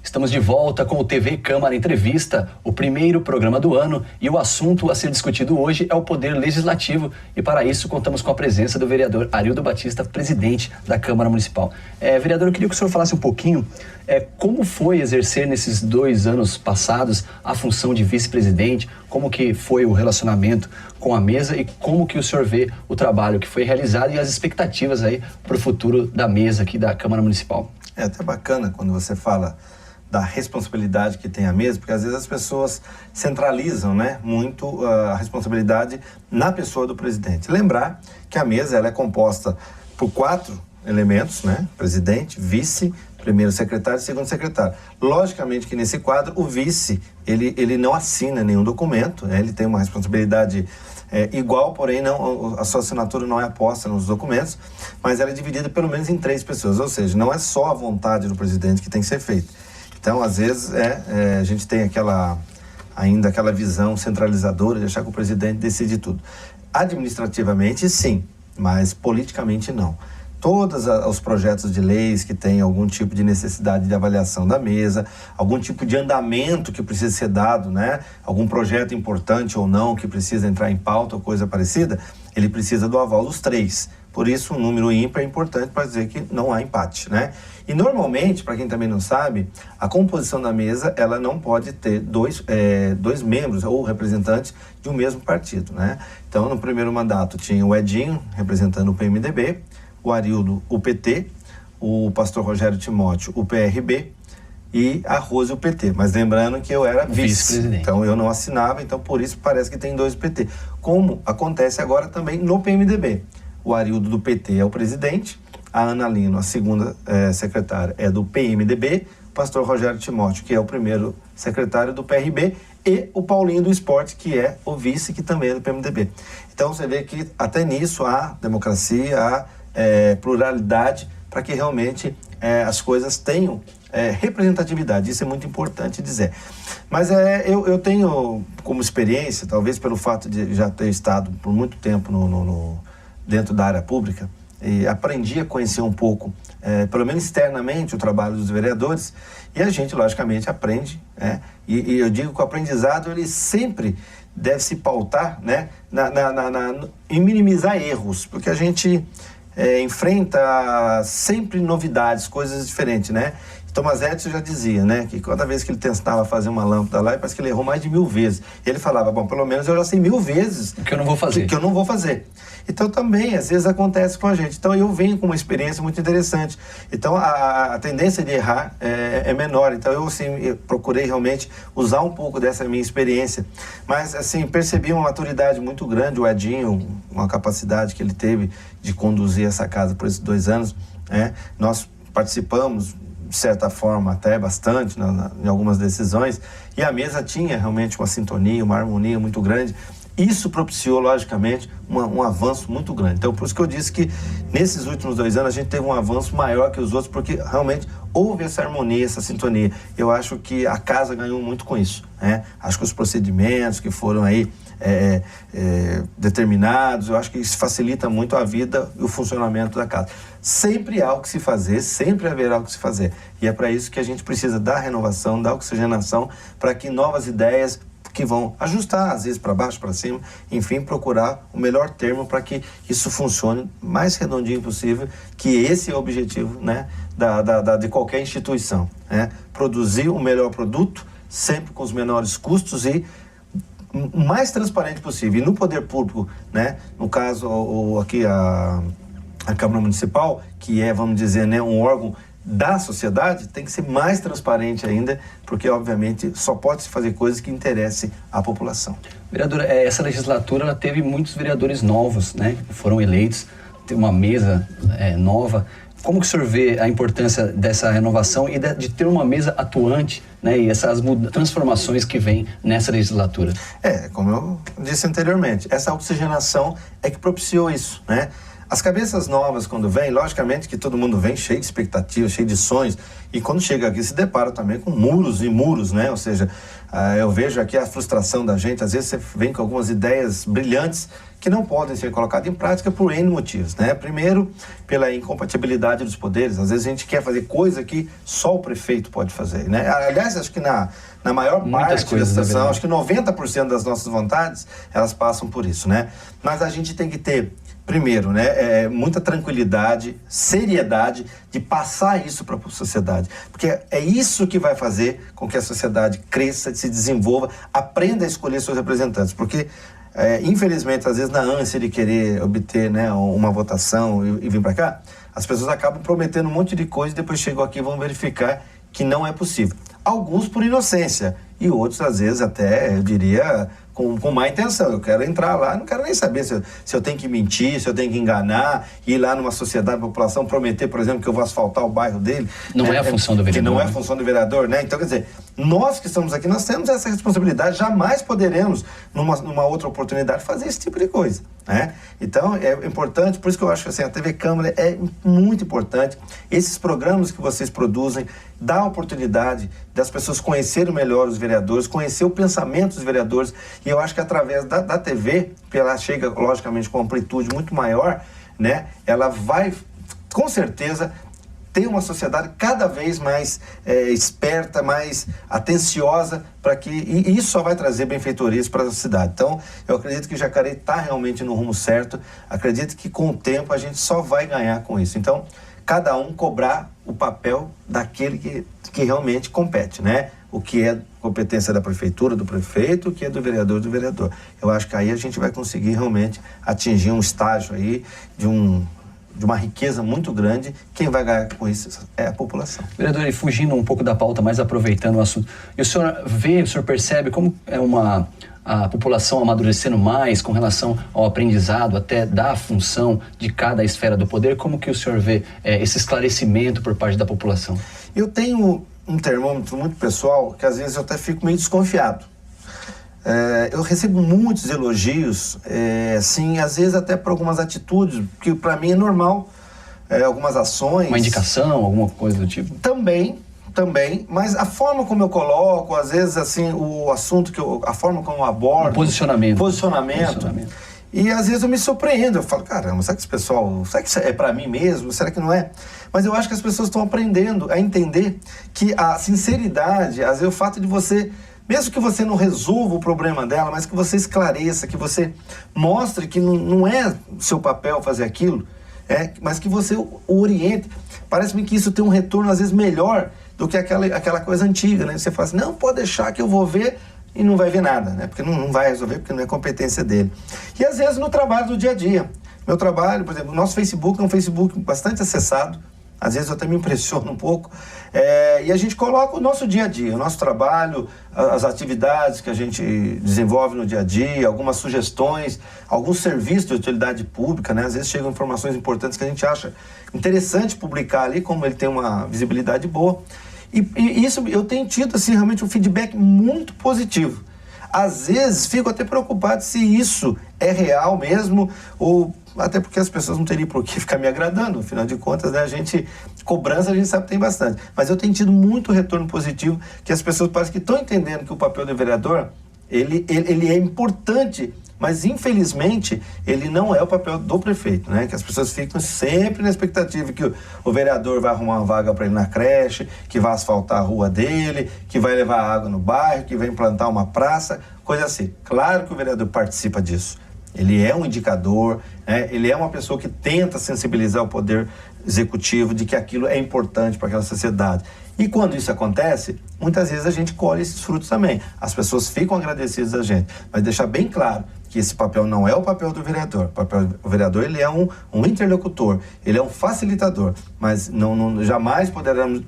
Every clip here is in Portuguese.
Estamos de volta com o TV Câmara Entrevista, o primeiro programa do ano, e o assunto a ser discutido hoje é o Poder Legislativo, e para isso contamos com a presença do vereador Arildo Batista, presidente da Câmara Municipal. Vereador, eu queria que o senhor falasse um pouquinho como foi exercer nesses 2 anos passados a função de vice-presidente, como que foi o relacionamento com a mesa e como que o senhor vê o trabalho que foi realizado e as expectativas aí para o futuro da mesa aqui da Câmara Municipal. É até bacana quando você fala da responsabilidade que tem a mesa, porque às vezes as pessoas centralizam, né, muito a responsabilidade na pessoa do presidente. Lembrar que a mesa ela é composta por 4 elementos, né, presidente, vice, primeiro secretário e segundo secretário. Logicamente que nesse quadro o vice, ele não assina nenhum documento, né, ele tem uma responsabilidade igual, porém a sua assinatura não é aposta nos documentos, mas ela é dividida pelo menos em 3 pessoas, ou seja, não é só a vontade do presidente que tem que ser feita. Então, às vezes, a gente tem ainda aquela visão centralizadora de achar que o presidente decide tudo. Administrativamente, sim, mas politicamente não. Todos os projetos de leis que têm algum tipo de necessidade de avaliação da mesa, algum tipo de andamento que precisa ser dado, né? Algum projeto importante ou não que precisa entrar em pauta ou coisa parecida, ele precisa do aval dos 3. Por isso, um número ímpar é importante para dizer que não há empate, né? E normalmente, para quem também não sabe, a composição da mesa, ela não pode ter dois membros ou representantes de um mesmo partido, né? Então, no primeiro mandato tinha o Edinho, representando o PMDB, o Arildo, o PT, o pastor Rogério Timóteo, o PRB, e a Rose, o PT. Mas lembrando que eu era vice-presidente. Então, eu não assinava, então por isso parece que tem 2 PT. Como acontece agora também no PMDB. O Arildo do PT é o presidente, a Ana Lino, a segunda secretária, é do PMDB, o pastor Rogério Timóteo, que é o primeiro secretário do PRB, e o Paulinho do Esporte, que é o vice, que também é do PMDB. Então você vê que até nisso há democracia, há pluralidade, para que realmente as coisas tenham representatividade. Isso é muito importante dizer. Mas eu tenho como experiência, talvez pelo fato de já ter estado por muito tempo dentro da área pública, e aprendi a conhecer um pouco, pelo menos externamente, o trabalho dos vereadores, e a gente, logicamente, aprende, e eu digo que o aprendizado, ele sempre deve se pautar, né, em minimizar erros, porque a gente enfrenta sempre novidades, coisas diferentes, né? Thomas Edison já dizia, né, que cada vez que ele tentava fazer uma lâmpada lá, parece que ele errou mais de 1000 vezes. E ele falava, bom, pelo menos eu já sei 1000 vezes o que eu não vou fazer. Que eu não vou fazer. Então também, às vezes, acontece com a gente. Então eu venho com uma experiência muito interessante. Então a tendência de errar é menor. Então eu procurei realmente usar um pouco dessa minha experiência. Mas assim, percebi uma maturidade muito grande, o Edinho, uma capacidade que ele teve de conduzir essa casa por esses 2 anos. Nós participamos, de certa forma, até bastante em algumas decisões, e a mesa tinha realmente uma sintonia, uma harmonia muito grande. Isso propiciou, logicamente, um avanço muito grande. Então, por isso que eu disse que nesses últimos 2 anos a gente teve um avanço maior que os outros, porque realmente houve essa harmonia, essa sintonia. Eu acho que a casa ganhou muito com isso, né? Acho que os procedimentos que foram aí determinados, eu acho que isso facilita muito a vida e o funcionamento da casa. Sempre há o que se fazer, sempre haverá o que se fazer. E é para isso que a gente precisa da renovação, da oxigenação, para que novas ideias que vão ajustar, às vezes para baixo, para cima, enfim, procurar o melhor termo para que isso funcione o mais redondinho possível, que esse é o objetivo, né, de qualquer instituição, né? Produzir o melhor produto, sempre com os menores custos e o mais transparente possível. E no poder público, né, no caso aqui a Câmara Municipal, que é, vamos dizer, né, um órgão da sociedade, tem que ser mais transparente ainda, porque obviamente só pode se fazer coisas que interessem à população. Vereadora, essa legislatura ela teve muitos vereadores novos, né, que foram eleitos, tem uma mesa nova. Como que o senhor vê a importância dessa renovação e de ter uma mesa atuante, né, e essas transformações que vêm nessa legislatura? Como eu disse anteriormente, essa oxigenação é que propiciou isso, né? As cabeças novas, quando vêm, logicamente que todo mundo vem cheio de expectativas, cheio de sonhos, e quando chega aqui se depara também com muros e muros, né? Ou seja, eu vejo aqui a frustração da gente, às vezes você vem com algumas ideias brilhantes que não podem ser colocadas em prática por N motivos, né? Primeiro, pela incompatibilidade dos poderes. Às vezes a gente quer fazer coisa que só o prefeito pode fazer, né? Aliás, acho que na maior parte da situação, acho que 90% das nossas vontades, elas passam por isso, né? Mas a gente tem que ter, primeiro, né, muita tranquilidade, seriedade de passar isso para a sociedade. Porque é isso que vai fazer com que a sociedade cresça, se desenvolva, aprenda a escolher seus representantes. Porque, infelizmente, às vezes na ânsia de querer obter, né, uma votação e vir para cá, as pessoas acabam prometendo um monte de coisa e depois chegam aqui e vão verificar que não é possível. Alguns por inocência e outros, às vezes, até, eu diria, com má intenção. Eu quero entrar lá, não quero nem saber se eu tenho que mentir, se eu tenho que enganar, ir lá numa sociedade, população, prometer, por exemplo, que eu vou asfaltar o bairro dele. Não é a função do vereador. Que não é a função do vereador, né? Então, quer dizer, nós que estamos aqui, nós temos essa responsabilidade, jamais poderemos, numa outra oportunidade, fazer esse tipo de coisa, né? Então, é importante, por isso que eu acho que assim, a TV Câmara é muito importante. Esses programas que vocês produzem dá a oportunidade das pessoas conhecerem melhor os vereadores, conhecer o pensamento dos vereadores, e eu acho que através da TV, que ela chega, logicamente, com amplitude muito maior, né? Ela vai, com certeza, ter uma sociedade cada vez mais esperta, mais atenciosa, para que e isso só vai trazer benfeitorias para a cidade. Então, eu acredito que Jacareí está realmente no rumo certo, acredito que com o tempo a gente só vai ganhar com isso. Então, cada um cobrar o papel daquele que realmente compete, né? O que é competência da prefeitura, do prefeito, o que é do vereador. Eu acho que aí a gente vai conseguir realmente atingir um estágio aí de uma riqueza muito grande. Quem vai ganhar com isso é a população. Vereador, e fugindo um pouco da pauta, mas aproveitando o assunto, e o senhor percebe como é a população amadurecendo mais com relação ao aprendizado, até da função de cada esfera do poder? Como que o senhor vê esse esclarecimento por parte da população? Eu tenho um termômetro muito pessoal que às vezes eu até fico meio desconfiado. Eu recebo muitos elogios, assim, às vezes até por algumas atitudes, que para mim é normal, algumas ações. Uma indicação, alguma coisa do tipo? Também, mas a forma como eu coloco, às vezes, assim, o assunto a forma como eu abordo. Posicionamento. E às vezes eu me surpreendo, eu falo, caramba, será que esse pessoal, será que isso é para mim mesmo? Será que não é? Mas eu acho que as pessoas estão aprendendo a entender que a sinceridade, às vezes o fato de você, mesmo que você não resolva o problema dela, mas que você esclareça, que você mostre que não é seu papel fazer aquilo, mas que você o oriente. Parece-me que isso tem um retorno, às vezes, melhor do que aquela coisa antiga, né? Você fala assim, não, pode deixar que eu vou ver, e não vai ver nada, né? Porque não vai resolver, porque não é competência dele. E às vezes no trabalho do dia a dia. Meu trabalho, por exemplo, o nosso Facebook é um Facebook bastante acessado, às vezes eu até me impressiono um pouco, e a gente coloca o nosso dia a dia, o nosso trabalho, as atividades que a gente desenvolve no dia a dia, algumas sugestões, alguns serviços de utilidade pública, né? Às vezes chegam informações importantes que a gente acha interessante publicar ali, como ele tem uma visibilidade boa. E isso eu tenho tido, assim, realmente um feedback muito positivo. Às vezes fico até preocupado se isso é real mesmo, ou até porque as pessoas não teriam por que ficar me agradando. Afinal de contas, né, cobrança a gente sabe que tem bastante. Mas eu tenho tido muito retorno positivo, que as pessoas parecem que estão entendendo que o papel do vereador, ele é importante, mas infelizmente ele não é o papel do prefeito, né? Que as pessoas ficam sempre na expectativa que o vereador vai arrumar uma vaga para ele na creche, que vai asfaltar a rua dele, que vai levar água no bairro, que vai implantar uma praça, coisa assim. Claro que o vereador participa disso. Ele é um indicador, né? Ele é uma pessoa que tenta sensibilizar o poder executivo de que aquilo é importante para aquela sociedade. E quando isso acontece, muitas vezes a gente colhe esses frutos também. As pessoas ficam agradecidas a gente. Mas deixar bem claro que esse papel não é o papel do vereador. O vereador, ele é um interlocutor, ele é um facilitador, mas jamais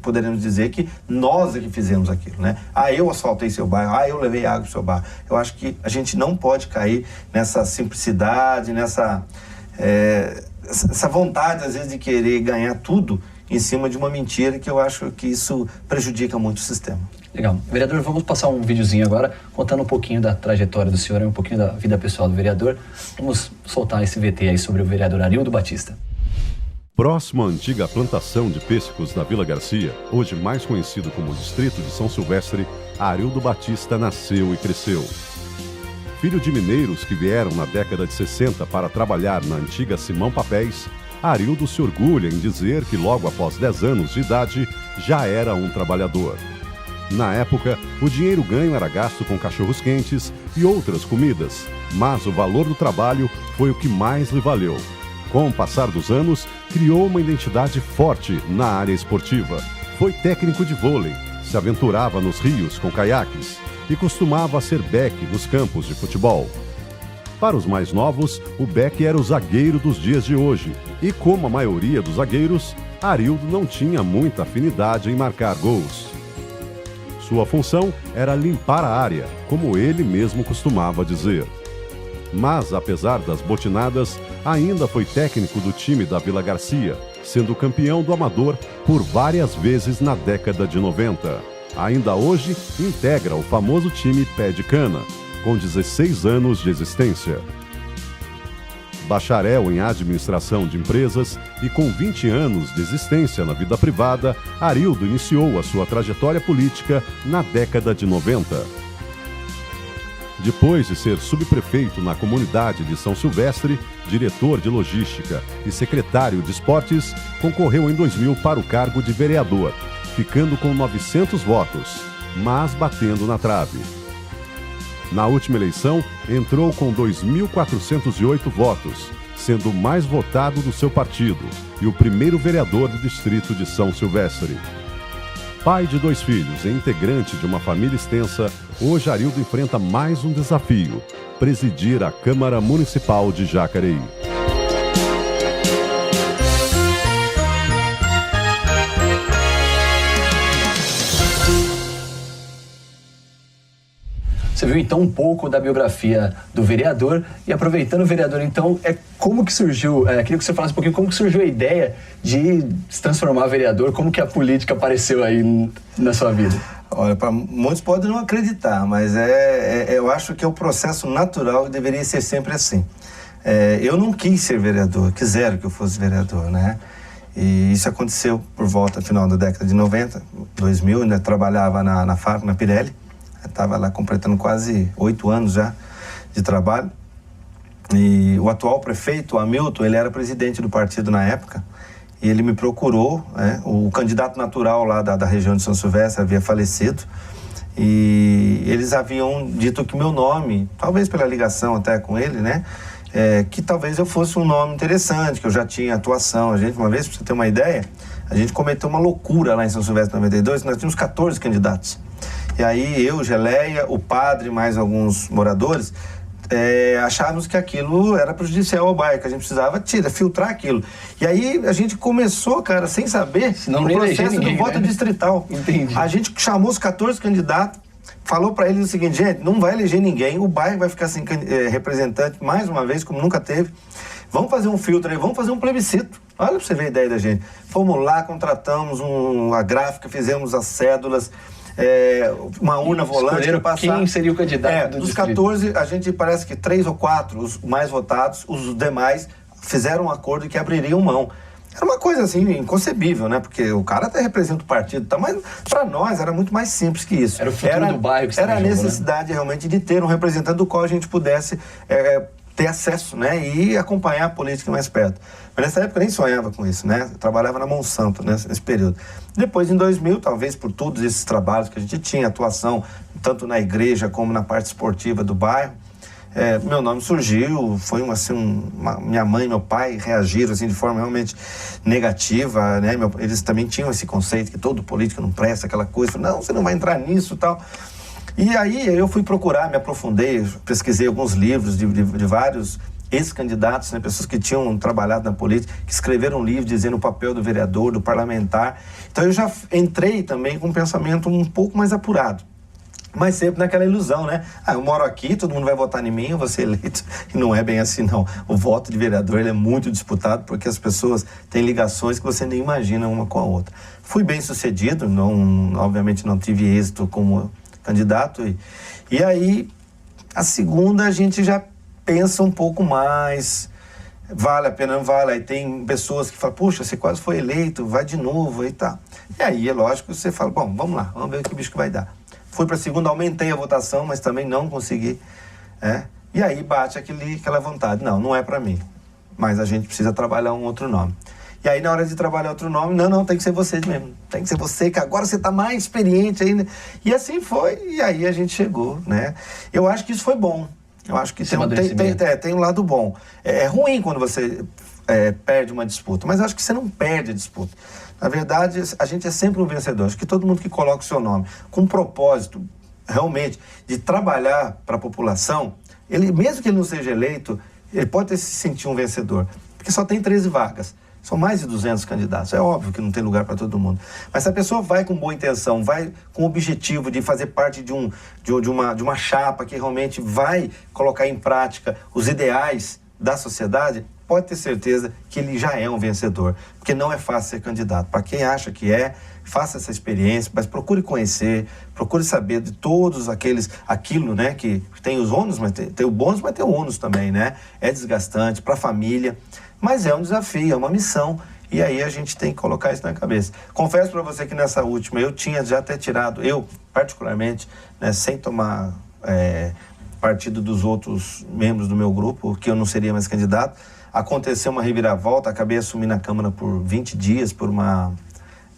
poderemos dizer que nós é que fizemos aquilo, né? Eu asfaltei seu bairro, eu levei água pro seu bairro. Eu acho que a gente não pode cair nessa simplicidade, nessa essa vontade, às vezes, de querer ganhar tudo em cima de uma mentira, que eu acho que isso prejudica muito o sistema. Legal. Vereador, vamos passar um videozinho agora, contando um pouquinho da trajetória do senhor e um pouquinho da vida pessoal do vereador. Vamos soltar esse VT aí sobre o vereador Arildo Batista. Próximo à antiga plantação de pêssegos da Vila Garcia, hoje mais conhecido como Distrito de São Silvestre, Arildo Batista nasceu e cresceu. Filho de mineiros que vieram na década de 60 para trabalhar na antiga Simão Papéis, Arildo se orgulha em dizer que logo após 10 anos de idade já era um trabalhador. Na época, o dinheiro ganho era gasto com cachorros-quentes e outras comidas, mas o valor do trabalho foi o que mais lhe valeu. Com o passar dos anos, criou uma identidade forte na área esportiva. Foi técnico de vôlei, se aventurava nos rios com caiaques e costumava ser back nos campos de futebol. Para os mais novos, o back era o zagueiro dos dias de hoje, e como a maioria dos zagueiros, Arildo não tinha muita afinidade em marcar gols. Sua função era limpar a área, como ele mesmo costumava dizer. Mas, apesar das botinadas, ainda foi técnico do time da Vila Garcia, sendo campeão do Amador por várias vezes na década de 90. Ainda hoje, integra o famoso time Pé de Cana, com 16 anos de existência. Bacharel em administração de empresas e com 20 anos de existência na vida privada, Arildo iniciou a sua trajetória política na década de 90. Depois de ser subprefeito na comunidade de São Silvestre, diretor de logística e secretário de esportes, concorreu em 2000 para o cargo de vereador, ficando com 900 votos, mas batendo na trave. Na última eleição, entrou com 2.408 votos, sendo o mais votado do seu partido e o primeiro vereador do distrito de São Silvestre. Pai de 2 filhos e integrante de uma família extensa, hoje Arildo enfrenta mais um desafio: presidir a Câmara Municipal de Jacareí. Você viu então um pouco da biografia do vereador e aproveitando o vereador então, como que surgiu, queria que você falasse um pouquinho como que surgiu a ideia de se transformar em vereador, como que a política apareceu aí na sua vida? Olha, muitos podem não acreditar, mas eu acho que é o processo natural e deveria ser sempre assim. Eu não quis ser vereador, quiseram que eu fosse vereador, né? E isso aconteceu por volta, final da década de 90, 2000, ainda trabalhava na fábrica, na Pirelli. Estava lá completando quase 8 anos já de trabalho. E o atual prefeito, o Hamilton, ele era presidente do partido na época. E ele me procurou, o candidato natural lá da região de São Silvestre havia falecido. E eles haviam dito que meu nome, talvez pela ligação até com ele, né? Que talvez eu fosse um nome interessante, que eu já tinha atuação. Uma vez, para você ter uma ideia, a gente cometeu uma loucura lá em São Silvestre 92, nós tínhamos 14 candidatos. E aí eu, Geleia, o padre, mais alguns moradores, achávamos que aquilo era prejudicial ao bairro, que a gente precisava filtrar aquilo. E aí a gente começou, cara, sem saber, o processo do voto distrital. Entendi. A gente chamou os 14 candidatos, falou para eles o seguinte: gente, não vai eleger ninguém, o bairro vai ficar sem representante mais uma vez, como nunca teve. Vamos fazer um filtro aí, vamos fazer um plebiscito. Olha para você ver a ideia da gente. Fomos lá, contratamos uma gráfica, fizemos as cédulas, uma urna volante para passar. Quem seria o candidato do dos distrito? 14, a gente parece que 3 ou 4, os mais votados, os demais fizeram um acordo que abririam mão. Era uma coisa assim, inconcebível, né? Porque o cara até representa o partido, tá? Mas para nós era muito mais simples que isso. Era o futuro do bairro que você Era a jogo, necessidade, né? Realmente de ter um representante do qual a gente pudesse ter acesso, né? E acompanhar a política mais perto. Mas nessa época eu nem sonhava com isso, né? Eu trabalhava na Monsanto, né? Nesse período. Depois, em 2000, talvez por todos esses trabalhos que a gente tinha, atuação tanto na igreja como na parte esportiva do bairro, meu nome surgiu, foi minha mãe e meu pai reagiram assim, de forma realmente negativa, né? Eles também tinham esse conceito que todo político não presta, aquela coisa, não, você não vai entrar nisso e tal. E aí eu fui procurar, me aprofundei, pesquisei alguns livros de vários ex-candidatos, né, pessoas que tinham trabalhado na política, que escreveram livros dizendo o papel do vereador, do parlamentar. Então eu já entrei também com um pensamento um pouco mais apurado. Mas sempre naquela ilusão, né? Eu moro aqui, todo mundo vai votar em mim, eu vou ser eleito. E não é bem assim, não. O voto de vereador ele é muito disputado porque as pessoas têm ligações que você nem imagina uma com a outra. Fui bem sucedido, obviamente não tive êxito como candidato. E aí, a segunda a gente já pensa um pouco mais, vale a pena, não vale. Aí tem pessoas que falam, puxa, você quase foi eleito, vai de novo e tal. E aí, é lógico, você fala, bom, vamos lá, vamos ver o que o bicho que vai dar. Fui para a segunda, aumentei a votação, mas também não consegui E aí bate aquela vontade, não é para mim, mas a gente precisa trabalhar um outro nome. E aí na hora de trabalhar outro nome, não, tem que ser você mesmo, tem que ser você, que agora você está mais experiente ainda. E assim foi, e aí a gente chegou, né? Eu acho que isso foi bom, eu acho que tem um lado bom. É ruim quando você perde uma disputa, mas eu acho que você não perde a disputa. Na verdade, a gente é sempre um vencedor. Acho que todo mundo que coloca o seu nome com um propósito, realmente, de trabalhar para a população, ele, mesmo que ele não seja eleito, ele pode se sentir um vencedor, porque só tem 13 vagas. São mais de 200 candidatos. É óbvio que não tem lugar para todo mundo. Mas se a pessoa vai com boa intenção, vai com o objetivo de fazer parte de uma chapa que realmente vai colocar em prática os ideais da sociedade, pode ter certeza que ele já é um vencedor. Porque não é fácil ser candidato. Para quem acha que faça essa experiência, mas procure conhecer, procure saber de todos aquilo, né, que tem os ônus, mas tem o bônus, mas tem o ônus também, né? É desgastante para a família. Mas é um desafio, é uma missão, e aí a gente tem que colocar isso na cabeça. Confesso para você que nessa última, eu tinha já até tirado, eu particularmente, né, sem tomar partido dos outros membros do meu grupo, que eu não seria mais candidato, aconteceu uma reviravolta, acabei assumindo a Câmara por 20 dias, por uma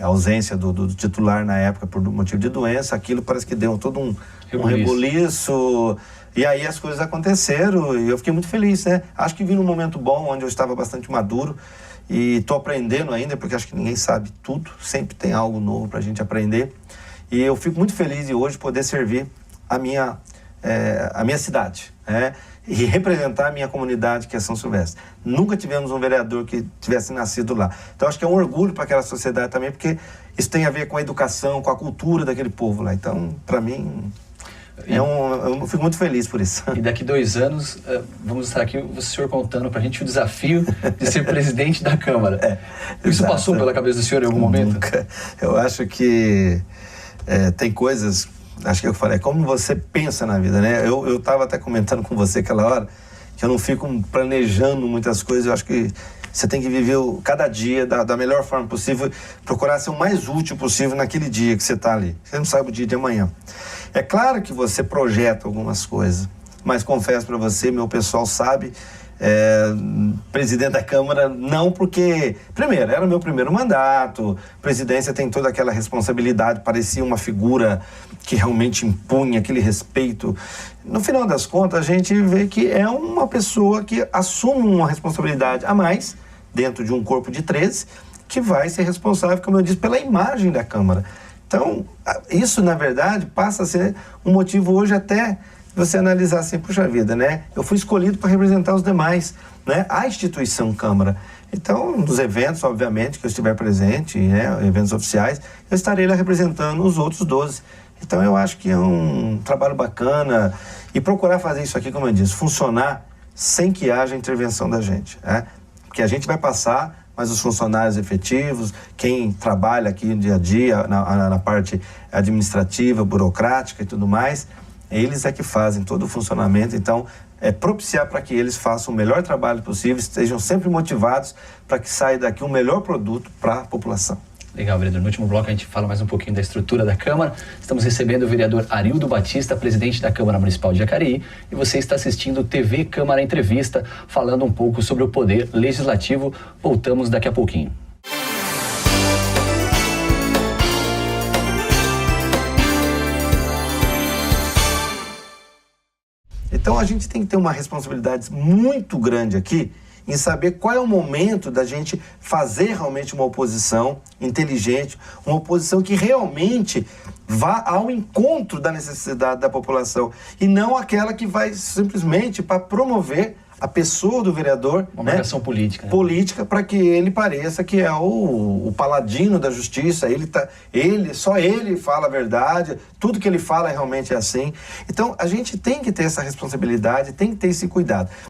ausência do titular na época, por motivo de doença, aquilo parece que deu todo um rebuliço. E aí as coisas aconteceram e eu fiquei muito feliz, né? Acho que vim num momento bom, onde eu estava bastante maduro e estou aprendendo ainda, porque acho que ninguém sabe tudo, sempre tem algo novo para a gente aprender. E eu fico muito feliz de hoje poder servir a minha cidade, né? E representar a minha comunidade, que é São Silvestre. Nunca tivemos um vereador que tivesse nascido lá. Então acho que é um orgulho para aquela sociedade também, porque isso tem a ver com a educação, com a cultura daquele povo lá. Então, para mim... eu fico muito feliz por isso. E daqui 2 anos, vamos estar aqui, o senhor contando pra gente o desafio de ser presidente da Câmara. Isso passou pela cabeça do senhor em algum momento? Nunca. Eu acho que tem coisas, acho que eu falei, como você pensa na vida, né? Eu estava até comentando com você aquela hora, que eu não fico planejando muitas coisas, eu acho que você tem que viver cada dia da melhor forma possível, procurar ser o mais útil possível naquele dia que você está ali. Você não sabe o dia de amanhã. É claro que você projeta algumas coisas, mas confesso para você, meu pessoal sabe, presidente da Câmara, não porque, primeiro, era o meu primeiro mandato, presidência tem toda aquela responsabilidade, parecia uma figura que realmente impunha aquele respeito. No final das contas, a gente vê que é uma pessoa que assume uma responsabilidade a mais, dentro de um corpo de 13, que vai ser responsável, como eu disse, pela imagem da Câmara. Então, isso, na verdade, passa a ser um motivo hoje até você analisar assim, puxa vida, né? Eu fui escolhido para representar os demais, né? A instituição Câmara. Então, nos eventos, obviamente, que eu estiver presente, né? Eventos oficiais, eu estarei lá representando os outros 12. Então, eu acho que é um trabalho bacana e procurar fazer isso aqui, como eu disse, funcionar sem que haja intervenção da gente, né? Porque a gente vai passar, mas os funcionários efetivos, quem trabalha aqui no dia a dia, na parte administrativa, burocrática e tudo mais, eles é que fazem todo o funcionamento. Então, propiciar para que eles façam o melhor trabalho possível, estejam sempre motivados para que saia daqui um melhor produto para a população. Legal, vereador. No último bloco a gente fala mais um pouquinho da estrutura da Câmara. Estamos recebendo o vereador Arildo Batista, presidente da Câmara Municipal de Jacareí, e você está assistindo TV Câmara Entrevista, falando um pouco sobre o poder legislativo. Voltamos daqui a pouquinho. Então a gente tem que ter uma responsabilidade muito grande aqui em saber qual é o momento da gente fazer realmente uma oposição inteligente, uma oposição que realmente vá ao encontro da necessidade da população e não aquela que vai simplesmente para promover a pessoa do vereador, uma marcação política, né? Política, para que ele pareça que é o paladino da justiça. Só ele fala a verdade, tudo que ele fala realmente é assim. Então a gente tem que ter essa responsabilidade, tem que ter esse cuidado.